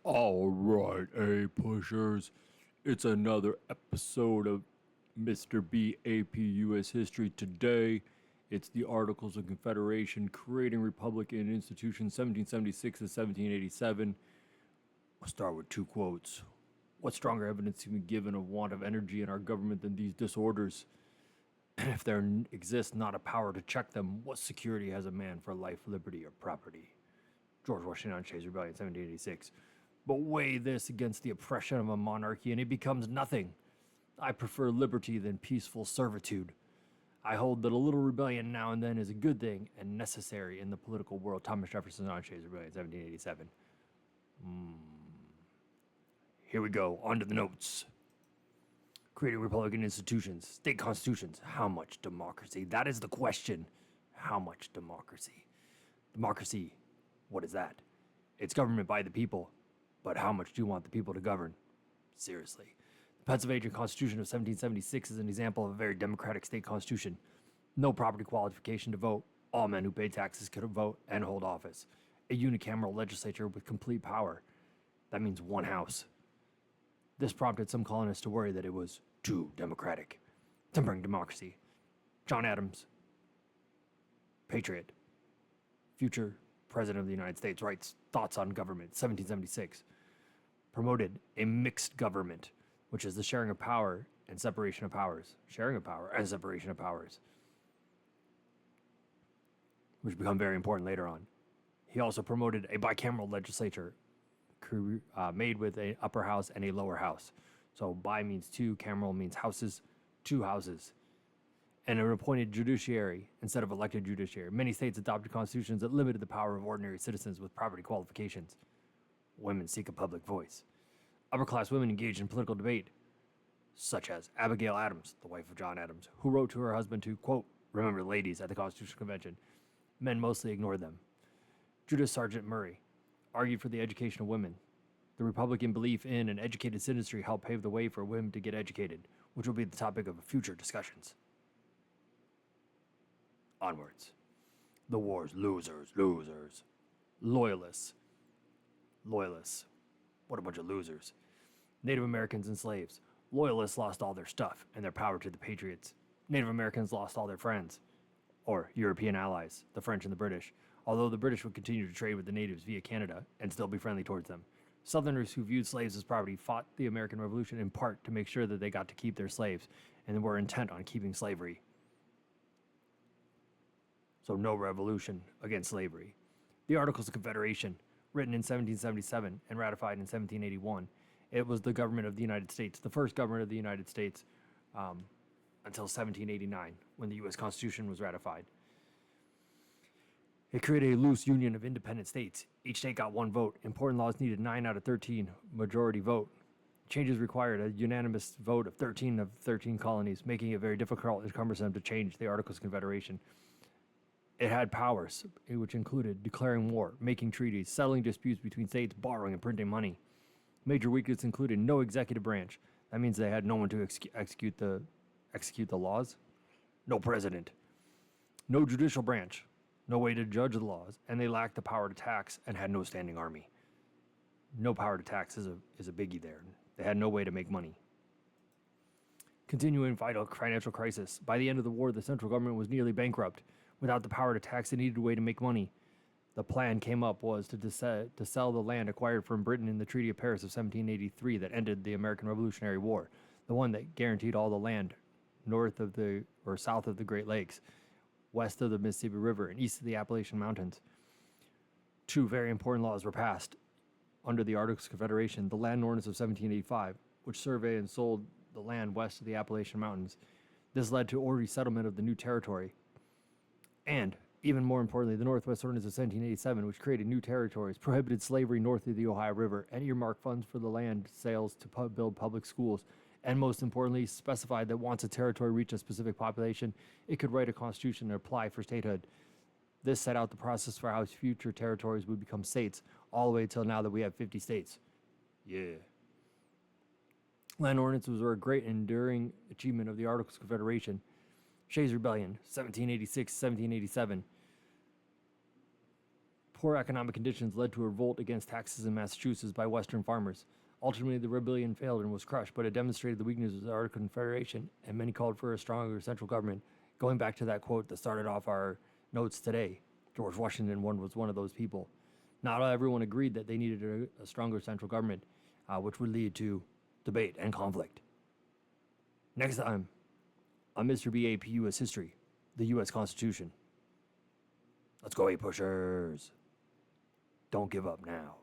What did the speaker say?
All right, A pushers. It's another episode of Mr. B AP US History today. It's the Articles of Confederation, creating Republic and Institution 1776 to 1787. I'll start with two quotes. What stronger evidence can be given of want of energy in our government than these disorders? And if there exists not a power to check them, what security has a man for life, liberty, or property? George Washington on Shays' Rebellion, 1786. But weigh this against the oppression of a monarchy, and it becomes nothing. I prefer liberty than peaceful servitude. I hold that a little rebellion now and then is a good thing and necessary in the political world. Thomas Jefferson on Shays' Rebellion, 1787. Here we go, on to the notes. Creating Republican institutions, state constitutions. How much democracy? That is the question. How much democracy? Democracy, what is that? It's government by the people. But how much do you want the people to govern? Seriously. The Pennsylvania Constitution of 1776 is an example of a very democratic state constitution. No property qualification to vote. All men who pay taxes could vote and hold office. A unicameral legislature with complete power. That means one house. This prompted some colonists to worry that it was too democratic, tempering democracy. John Adams, patriot, future President of the United States, writes Thoughts on Government, 1776. Promoted a mixed government, which is the sharing of power and separation of powers. Sharing of power and separation of powers, which become very important later on. He also promoted a bicameral legislature made with an upper house and a lower house. So bi means two, cameral means houses, two houses. And an appointed judiciary instead of elected judiciary. Many states adopted constitutions that limited the power of ordinary citizens with property qualifications. Women seek a public voice. Upper-class women engaged in political debate, such as Abigail Adams, the wife of John Adams, who wrote to her husband to, quote, remember the ladies at the Constitutional Convention. Men mostly ignored them. Judith Sargent Murray argued for the education of women. The Republican belief in an educated citizenry helped pave the way for women to get educated, which will be the topic of future discussions. Onwards. The war's losers. Loyalists. What a bunch of losers. Native Americans and slaves. Loyalists lost all their stuff and their power to the Patriots. Native Americans lost all their friends, or European allies, the French and the British, although the British would continue to trade with the natives via Canada and still be friendly towards them. Southerners who viewed slaves as property fought the American Revolution in part to make sure that they got to keep their slaves and were intent on keeping slavery. So no revolution against slavery. The Articles of Confederation, written in 1777 and ratified in 1781, it was the government of the United States, the first government of the United States until 1789, when the U.S. Constitution was ratified. It created a loose union of independent states. Each state got one vote. Important laws needed 9 out of 13 majority vote. Changes required a unanimous vote of 13 of 13 colonies, making it very difficult and cumbersome to change the Articles of Confederation. It had powers, which included declaring war, making treaties, settling disputes between states, borrowing and printing money. Major weaknesses included no executive branch. That means they had no one to execute the laws. No president. No judicial branch. No way to judge the laws. And they lacked the power to tax and had no standing army. No power to tax is a biggie there. They had no way to make money. Continuing vital financial crisis. By the end of the war, the central government was nearly bankrupt. Without the power to tax, it needed a way to make money. The plan came up was to sell the land acquired from Britain in the Treaty of Paris of 1783 that ended the American Revolutionary War, the one that guaranteed all the land north of or south of the Great Lakes, west of the Mississippi River, and east of the Appalachian Mountains. Two very important laws were passed under the Articles of Confederation: the Land Ordinance of 1785, which surveyed and sold the land west of the Appalachian Mountains. This led to orderly settlement of the new territory. And, even more importantly, the Northwest Ordinance of 1787, which created new territories, prohibited slavery north of the Ohio River, and earmarked funds for the land sales to build public schools, and most importantly, specified that once a territory reached a specific population, it could write a constitution and apply for statehood. This set out the process for how future territories would become states, all the way till now that we have 50 states. Yeah. Land ordinances were a great enduring achievement of the Articles of Confederation. Shays' Rebellion, 1786-1787. Poor economic conditions led to a revolt against taxes in Massachusetts by Western farmers. Ultimately, the rebellion failed and was crushed, but it demonstrated the weaknesses of our Confederation, and many called for a stronger central government. Going back to that quote that started off our notes today, George Washington was one of those people. Not everyone agreed that they needed a stronger central government, which would lead to debate and conflict. Next time on Mr. BAP U.S. History, the U.S. Constitution. Let's go, A pushers. Don't give up now.